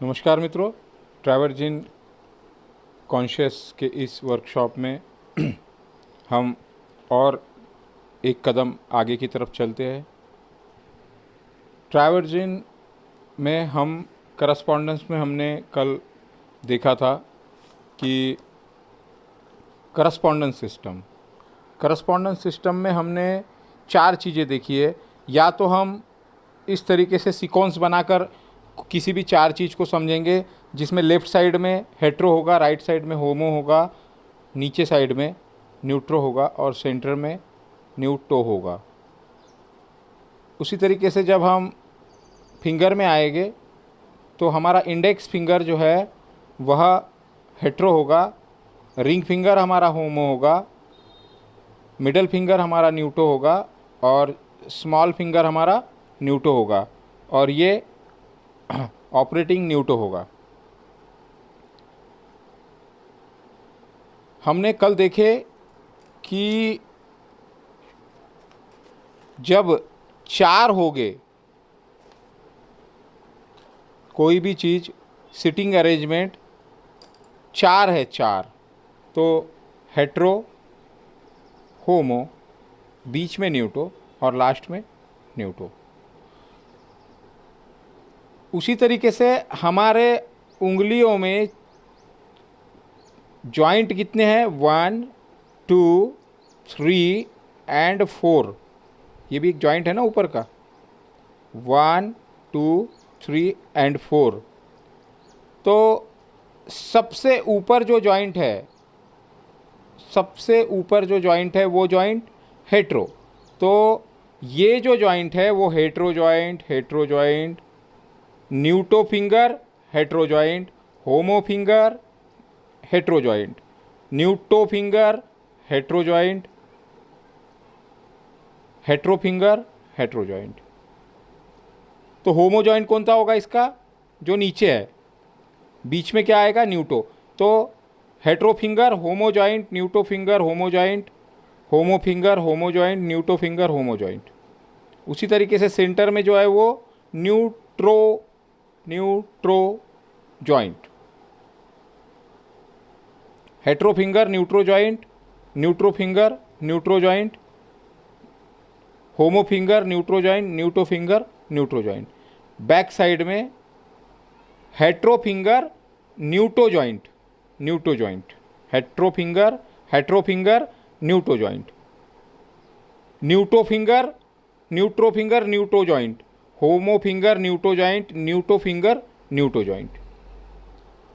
नमस्कार मित्रों, ट्रैवर्जिन कॉन्शियस के इस वर्कशॉप में हम और एक कदम आगे की तरफ चलते हैं। ट्रैवर्जिन में हम करस्पॉन्डेंस में हमने कल देखा था कि करस्पॉन्डेंस सिस्टम में हमने चार चीज़ें देखी है। या तो हम इस तरीके से सीक्वेंस बनाकर किसी भी चार चीज़ को समझेंगे, जिसमें लेफ़्ट साइड में हेट्रो होगा, राइट साइड में होमो होगा, नीचे साइड में न्यूट्रो होगा और सेंटर में न्यूटो होगा। उसी तरीके से जब हम फिंगर में आएंगे तो हमारा इंडेक्स फिंगर जो है वह हेट्रो होगा, रिंग फिंगर हमारा होमो होगा, मिडल फिंगर हमारा न्यूटो होगा और स्मॉल फिंगर हमारा न्यूटो होगा और ये ऑपरेटिंग न्यूटो होगा। हमने कल देखे कि जब चार हो गए कोई भी चीज़, सिटिंग अरेंजमेंट चार है, चार तो हेट्रो, होमो, बीच में न्यूटो और लास्ट में न्यूटो। उसी तरीके से हमारे उंगलियों में जॉइंट कितने हैं? 1, 2, 3 एंड 4। ये भी एक जॉइंट है ना ऊपर का। 1, 2, 3 एंड 4। तो सबसे ऊपर जो जॉइंट है, वो जॉइंट हेट्रो। तो ये जो जॉइंट है वो hetero joint, neuto finger hetero joint, homo finger hetero joint, neuto finger hetero joint, hetero finger hetero joint. तो होमो जॉइंट कौन सा होगा इसका? जो नीचे है, बीच में क्या आएगा? न्यूटो। तो hetero finger homo joint, neuto finger homo joint, homo finger homo joint, neuto finger homo joint. उसी तरीके से सेंटर में जो है वो neutro joint, hetero finger neutro joint, neutro finger neutro joint, homo finger neutro joint, neuto finger neutro joint. Back side में hetero finger neuto joint, hetero finger neuto joint, neuto finger neuto joint, homo finger neuto joint, neuto finger neuto joint.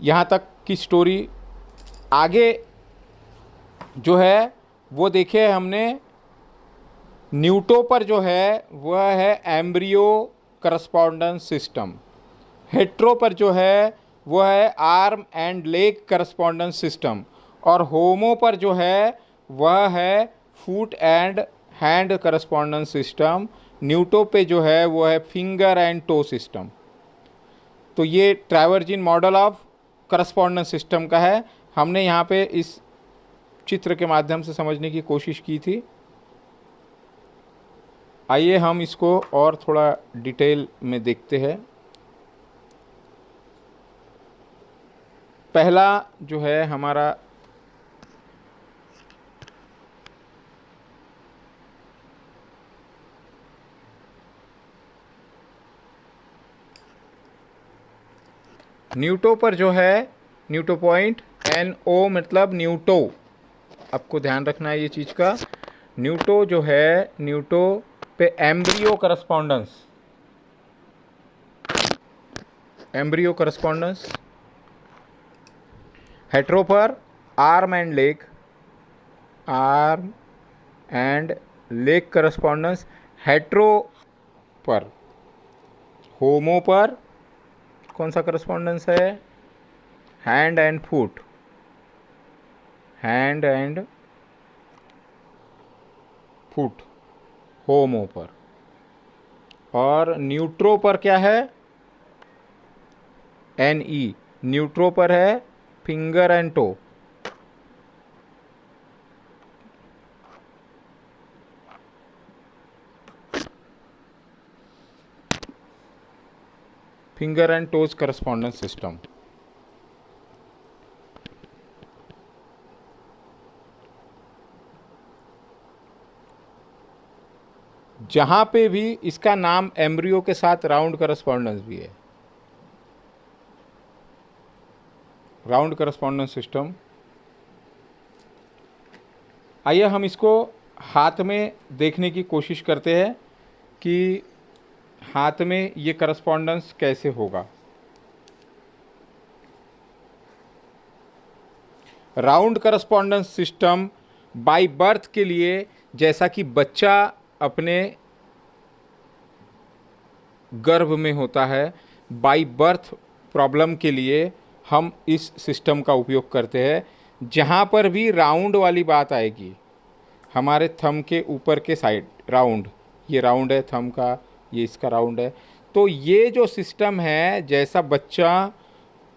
यहाँ तक की story आगे जो है वो देखे हमने। न्यूटो पर जो है वह है एम्ब्रियो करस्पॉन्डेंस सिस्टम, हेट्रो पर जो है वह है arm and leg correspondence system और होमो पर जो है वह है foot and hand correspondence system, neuto पे जो है वो है फिंगर एंड टो सिस्टम। तो ये ट्रैवर्जिन मॉडल ऑफ करस्पॉन्डेंस सिस्टम का है। हमने यहाँ पे इस चित्र के माध्यम से समझने की कोशिश की थी। आइए हम इसको और थोड़ा डिटेल में देखते हैं। पहला जो है हमारा न्यूटो पर जो है न्यूटो पॉइंट, NO मतलब न्यूटो, आपको ध्यान रखना है ये चीज़ का। न्यूटो जो है, न्यूटो पे एम्ब्रियो करस्पॉन्डेंस, हेट्रो पर arm and leg correspondence, hetero पर, होमो पर कौन सा करस्पॉन्डेंस है? हैंड एंड फुट, होमो पर। और न्यूट्रो पर क्या है? NE, न्यूट्रो पर है finger and toe. Finger and toes correspondence system. जहां पे भी इसका नाम एम्ब्रियो के साथ राउंड करस्पॉन्डेंस भी है, राउंड करस्पॉन्डेंस सिस्टम। आइए हम इसको हाथ में देखने की कोशिश करते हैं कि हाथ में ये करस्पॉन्डेंस कैसे होगा। Round correspondence system by birth के लिए, जैसा कि बच्चा अपने गर्भ में होता है, बाय बर्थ प्रॉब्लम के लिए हम इस सिस्टम का उपयोग करते हैं। जहाँ पर भी राउंड वाली बात आएगी, हमारे थंब के ऊपर के साइड राउंड, ये राउंड है थंब का, ये इसका राउंड है, तो ये जो सिस्टम है, जैसा बच्चा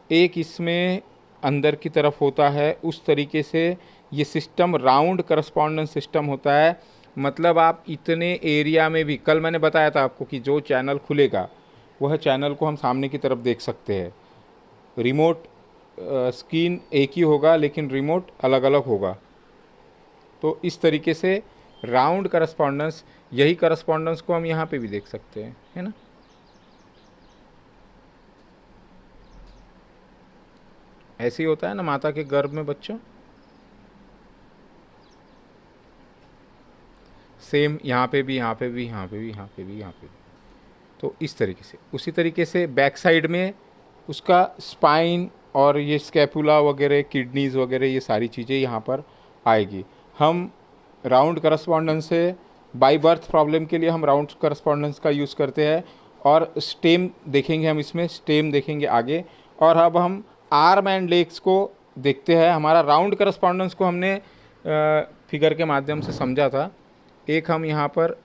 एक इसमें अंदर की तरफ होता है, उस तरीके से ये सिस्टम राउंड करस्पॉन्डेंस सिस्टम होता है। मतलब आप इतने एरिया में भी, कल मैंने बताया था आपको कि जो चैनल खुलेगा वह चैनल को हम सामने की तरफ देख सकते हैं। रिमोट स्क्रीन एक ही होगा लेकिन रिमोट अलग अलग होगा। तो इस तरीके से राउंड करस्पॉन्डेंस, यही करस्पॉन्डेंस को हम यहाँ पे भी देख सकते हैं, है ना। ऐसे ही होता है ना माता के गर्भ में बच्चा, सेम यहाँ पे भी, यहाँ पे भी, यहाँ पे भी, यहाँ पे भी, यहाँ पे भी। तो इस तरीके से, उसी तरीके से बैक साइड में उसका स्पाइन और ये स्कैपुला वगैरह, किडनीज वगैरह, ये सारी चीज़ें यहाँ पर आएगी। हम राउंड करस्पॉन्डेंस से बाय बर्थ प्रॉब्लम के लिए हम राउंड करस्पॉन्डेंस का यूज़ करते हैं। और स्टेम देखेंगे हम, इसमें स्टेम देखेंगे आगे। और अब हम आर्म एंड लेग्स को देखते हैं। हमारा राउंड करस्पॉन्डेंस को हमने फिगर के माध्यम से समझा था। एक हम यहाँ पर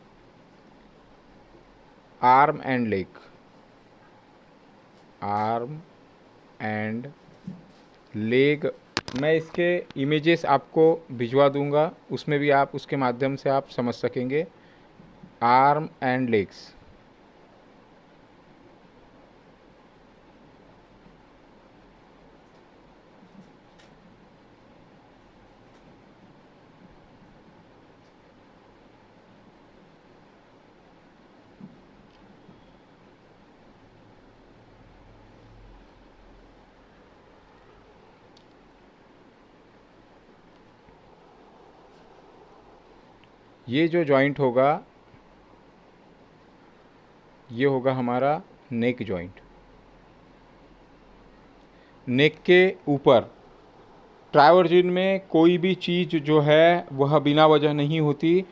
arm and leg, arm and leg, मैं इसके इमेजेस आपको भिजवा दूंगा, उसमें भी आप उसके माध्यम से आप समझ सकेंगे। आर्म एंड लेग्स, ये जो जॉइंट होगा ये होगा हमारा नेक जॉइंट। नेक के ऊपर ट्राइवर्जिन में कोई भी चीज़ जो है वह बिना वजह नहीं होती,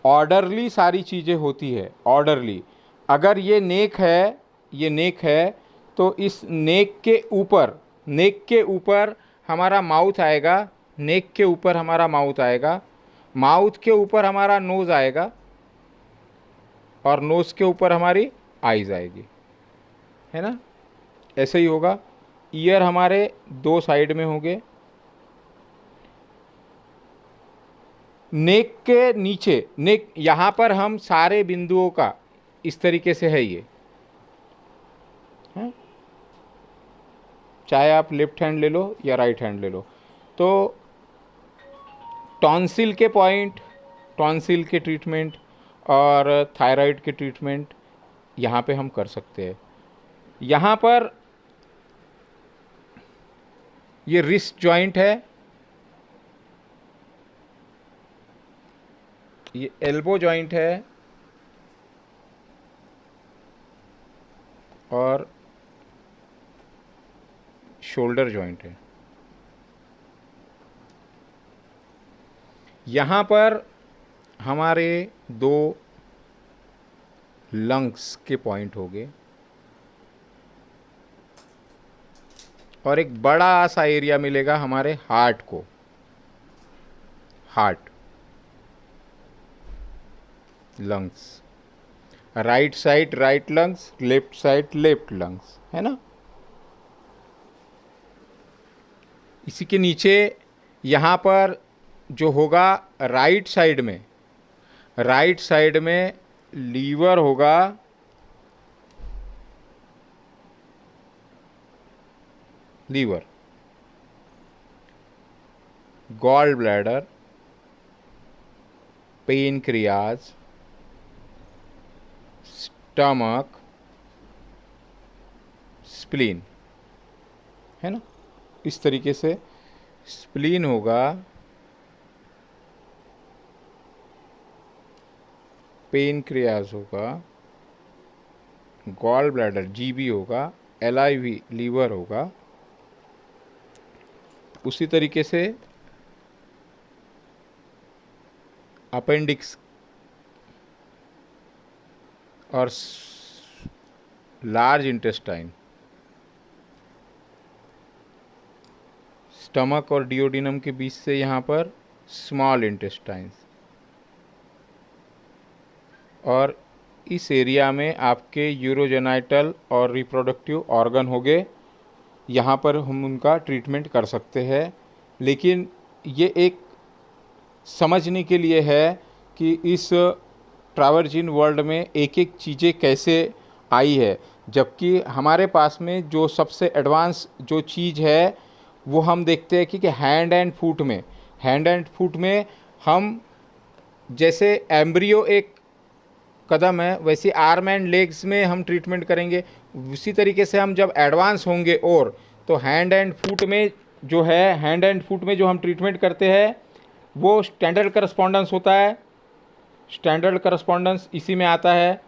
ऑर्डरली सारी चीज़ें होती है, ऑर्डरली। अगर ये नेक है, ये नेक है, तो इस नेक के ऊपर, नेक के ऊपर हमारा माउथ आएगा, नेक के ऊपर हमारा माउथ आएगा, माउथ के ऊपर हमारा नोज़ आएगा, और नोज़ के ऊपर हमारी आइज़ आएगी, है ना। ऐसे ही होगा। ईयर हमारे दो साइड में होंगे। नेक के नीचे, नेक यहाँ पर हम सारे बिंदुओं का इस तरीके से है ये, है? चाहे आप लेफ्ट हैंड ले लो या राइट हैंड ले लो। तो टॉन्सिल के पॉइंट, टॉन्सिल के ट्रीटमेंट और थायराइड के ट्रीटमेंट यहाँ पे हम कर सकते हैं। यहाँ पर ये रिस्ट जॉइंट है, ये एल्बो जॉइंट है, और शोल्डर जॉइंट है। यहाँ पर हमारे दो लंग्स के पॉइंट हो गए, और एक बड़ा सा एरिया मिलेगा हमारे हार्ट को, heart, lungs, right side right lungs, left side left lungs, है ना। इसी के नीचे यहाँ पर जो होगा राइट साइड में, राइट साइड में लीवर होगा, liver, gall bladder, pancreas, stomach, spleen, है ना। इस तरीके से स्प्लीन होगा, पेनक्रियाज होगा, गॉल ब्लैडर जीबी होगा, एलआईवी लीवर होगा। उसी तरीके से अपेंडिक्स और लार्ज इंटेस्टाइन, स्टमक और डिओडिनम के बीच से यहाँ पर स्मॉल इंटेस्टाइन्स, और इस एरिया में आपके यूरोजेनाइटल और रिप्रोडक्टिव ऑर्गन हो गए। यहाँ पर हम उनका ट्रीटमेंट कर सकते हैं, लेकिन ये एक समझने के लिए है कि इस ट्रावर्जिन वर्ल्ड में एक एक चीज़ें कैसे आई है, जबकि हमारे पास में जो सबसे एडवांस जो चीज़ है वो हम देखते हैं कि हैंड एंड फुट में हम जैसे एम्ब्रियो एक कदम है, वैसे आर्म एंड लेग्स में हम ट्रीटमेंट करेंगे। उसी तरीके से हम जब एडवांस होंगे और तो हैंड एंड फुट में जो हम ट्रीटमेंट करते हैं वो स्टैंडर्ड करस्पॉन्डेंस होता है। स्टैंडर्ड करस्पॉन्डेंस इसी में आता है।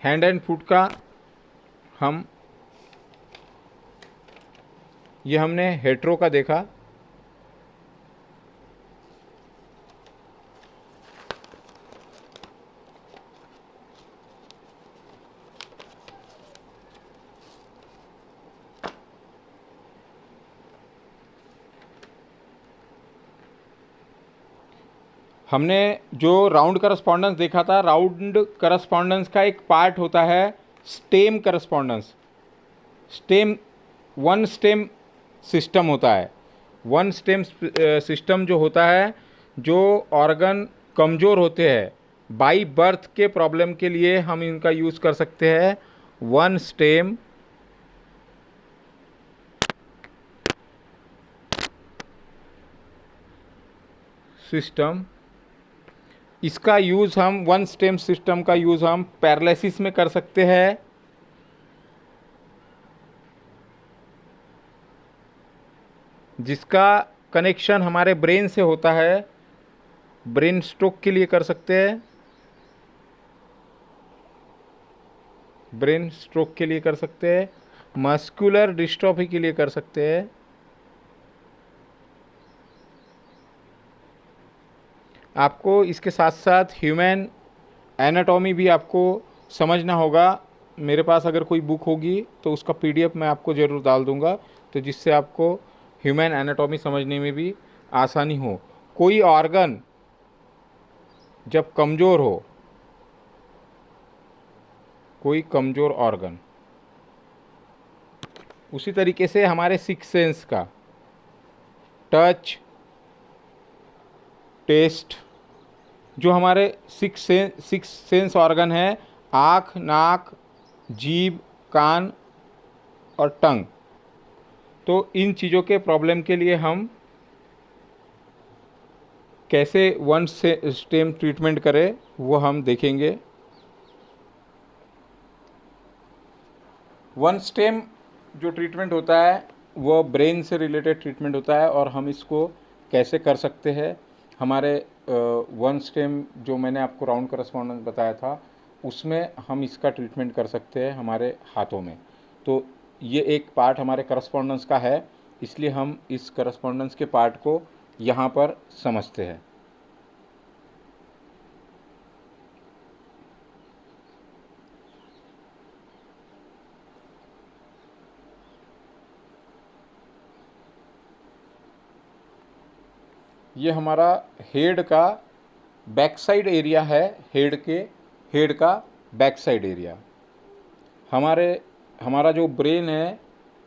हैंड एंड फुट का हमने हेट्रो का देखा। हमने जो राउंड करस्पॉन्डेंस देखा था, राउंड करस्पॉन्डेंस का एक पार्ट होता है stem correspondence. One stem system होता है। वन स्टेम सिस्टम जो होता है, जो ऑर्गन कमज़ोर होते हैं बाई बर्थ के प्रॉब्लम के लिए हम इनका यूज़ कर सकते हैं। वन स्टेम सिस्टम, इसका यूज़ हम वन स्टेम सिस्टम का यूज़ हम पैरालिसिस में कर सकते हैं। जिसका कनेक्शन हमारे ब्रेन से होता है, ब्रेन स्ट्रोक के लिए कर सकते हैं। ब्रेन स्ट्रोक के लिए कर सकते हैं, मस्कुलर डिस्ट्रॉफी के लिए कर सकते हैं। आपको इसके साथ साथ ह्यूमन एनाटॉमी भी आपको समझना होगा। मेरे पास अगर कोई बुक होगी तो उसका पीडीएफ मैं आपको ज़रूर डाल दूंगा, तो जिससे आपको ह्यूमन एनाटॉमी समझने में भी आसानी हो। कोई ऑर्गन जब कमज़ोर हो, कोई कमज़ोर ऑर्गन, उसी तरीके से हमारे सिक्स सेंस का टच, टेस्ट, जो हमारे सिक्स सेंस ऑर्गन है, आँख, नाक, जीभ, कान और टंग, तो इन चीज़ों के प्रॉब्लम के लिए हम कैसे वन स्टेम ट्रीटमेंट करें वो हम देखेंगे। वन स्टेम जो ट्रीटमेंट होता है वो ब्रेन से रिलेटेड ट्रीटमेंट होता है, और हम इसको कैसे कर सकते हैं। हमारे वन स्टेम जो मैंने आपको राउंड करस्पॉन्डेंस बताया था, उसमें हम इसका ट्रीटमेंट कर सकते हैं हमारे हाथों में। तो ये एक पार्ट हमारे करस्पॉन्डेंस का है, इसलिए हम इस करस्पॉन्डेंस के पार्ट को यहाँ पर समझते हैं। ये हमारा हेड का बैक साइड एरिया है। हेड का बैक साइड एरिया। हमारा जो ब्रेन है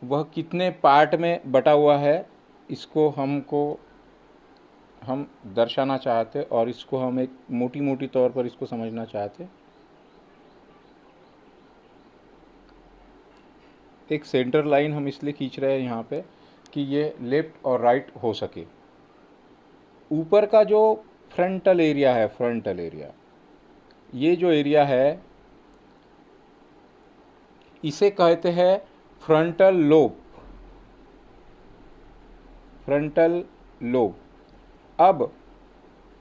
वह कितने पार्ट में बटा हुआ है, इसको हमको हम दर्शाना चाहते और इसको हम एक मोटी मोटी तौर पर इसको समझना चाहते, एक सेंटर लाइन हम इसलिए खींच रहे हैं यहाँ पे कि ये लेफ्ट और राइट हो सके। ऊपर का जो फ्रंटल एरिया है, फ्रंटल एरिया, ये जो एरिया है इसे कहते हैं फ्रंटल लोब, फ्रंटल लोब। अब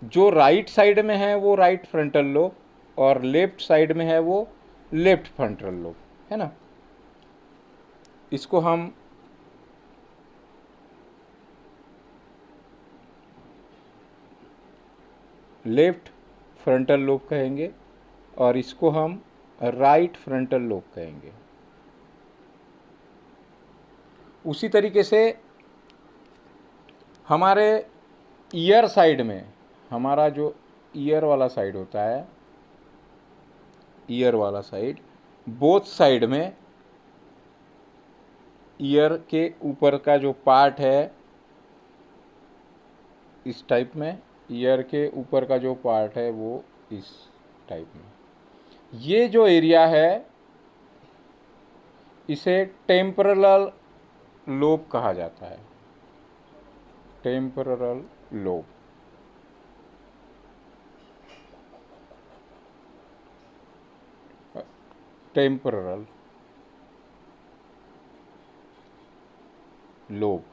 जो राइट साइड में है वो राइट फ्रंटल लोब और लेफ्ट साइड में है वो लेफ्ट फ्रंटल लोब, है ना। इसको हम लेफ्ट फ्रंटल लोब कहेंगे और इसको हम राइट फ्रंटल लोब कहेंगे। उसी तरीके से हमारे ईयर साइड में, हमारा जो ईयर वाला साइड होता है, ईयर वाला साइड, बोथ साइड में ईयर के ऊपर का जो पार्ट है इस टाइप में, ईयर के ऊपर का जो पार्ट है वो इस टाइप में। ये जो एरिया है इसे टेम्पोरल लोब कहा जाता है, टेम्पोरल लोब। Temporal lobe.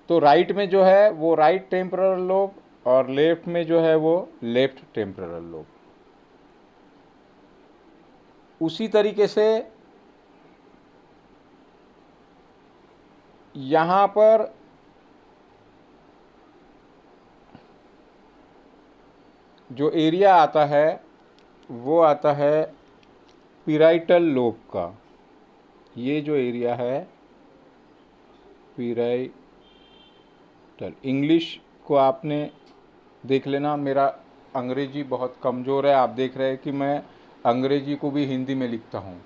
तो राइट में जो है वो राइट टेम्पोरल लोब और लेफ्ट में जो है वो लेफ्ट टेम्पोरल लोब। उसी तरीके से यहाँ पर जो एरिया आता है वो आता है पैराइटल लोब का। ये जो एरिया है पैराइटल, इंग्लिश को आपने देख लेना, मेरा अंग्रेजी बहुत कमज़ोर है, आप देख रहे हैं कि मैं अंग्रेजी को भी हिंदी में लिखता हूँ,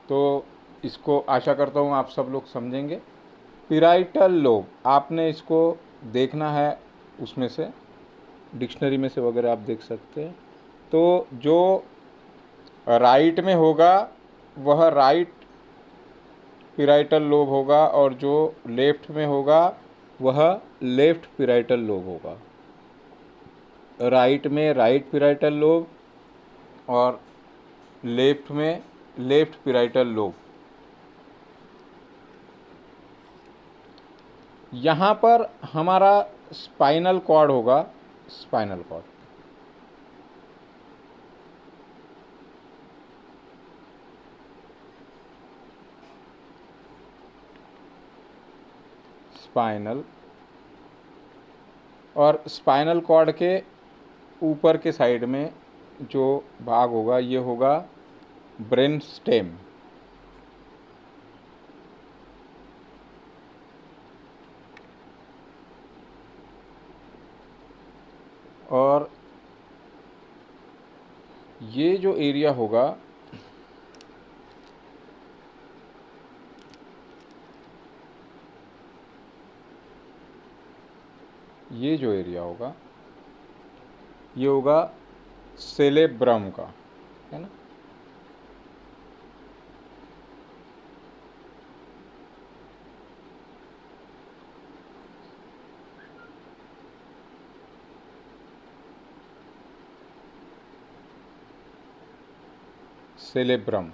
तो इसको आशा करता हूँ आप सब लोग समझेंगे। पैराइटल लोब आपने इसको देखना है, उसमें से डिक्शनरी में से वगैरह आप देख सकते हैं। तो जो राइट में होगा वह राइट पैराइटल लोब होगा और जो लेफ्ट में होगा वह लेफ्ट पैराइटल लोब होगा। राइट में राइट पैराइटल लोब और लेफ्ट में लेफ्ट पैराइटल लोब। यहाँ पर हमारा स्पाइनल कॉर्ड होगा, स्पाइनल कॉर्ड। स्पाइनल, और स्पाइनल कॉर्ड के ऊपर के साइड में जो भाग होगा ये होगा ब्रेन स्टेम। और ये जो एरिया होगा ये जो एरिया होगा ये होगा सेरेब्रम का, है ना। Cerebrum,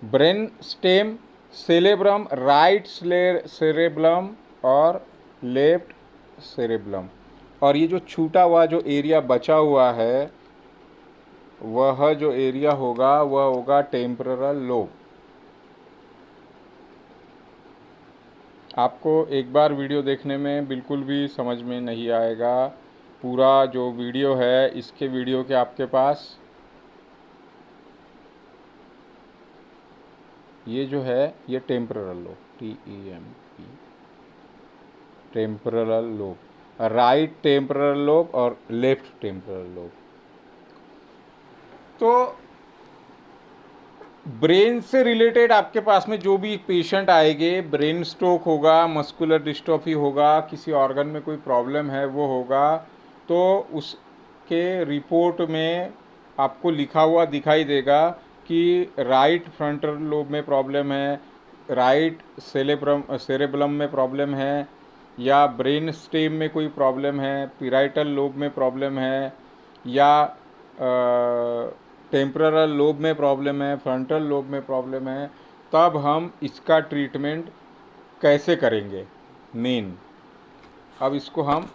brain stem, cerebrum, right cerebrum और लेफ्ट सेरेब्रम। और ये जो छूटा हुआ जो एरिया बचा हुआ है वह जो एरिया होगा वह होगा टेम्पोरल लोब। आपको एक बार वीडियो देखने में बिल्कुल भी समझ में नहीं आएगा, पूरा जो वीडियो है इसके वीडियो के आपके पास ये जो है ये temporal lobe, TEMP, temporal lobe, right temporal lobe और लेफ्ट टेम्पोरल लोब। तो ब्रेन से रिलेटेड आपके पास में जो भी पेशेंट आएंगे, ब्रेन स्ट्रोक होगा, मस्कुलर डिस्ट्रॉफी होगा, किसी ऑर्गन में कोई प्रॉब्लम है वो होगा, तो उसके रिपोर्ट में आपको लिखा हुआ दिखाई देगा कि राइट फ्रंटल लोब में प्रॉब्लम है, राइट सेरेब्रम में प्रॉब्लम है, या ब्रेन स्टेम में कोई प्रॉब्लम है, पिराइटल लोब में प्रॉब्लम है, या टेम्परल लोब में प्रॉब्लम है, फ्रंटल लोब में प्रॉब्लम है, तब हम इसका ट्रीटमेंट कैसे करेंगे मेन। अब इसको हम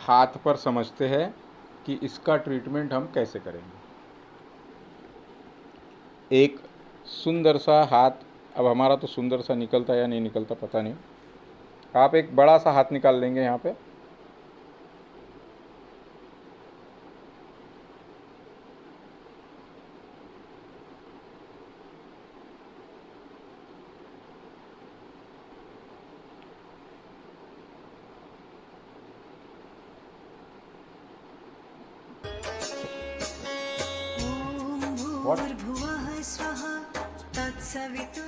हाथ पर समझते हैं कि इसका ट्रीटमेंट हम कैसे करेंगे। एक सुंदर सा हाथ, अब हमारा तो सुंदर सा निकलता या नहीं निकलता पता नहीं, आप एक बड़ा सा हाथ निकाल लेंगे यहाँ पे, भूर्भुवः स्वः तत्सवितुर्वरेण्यम्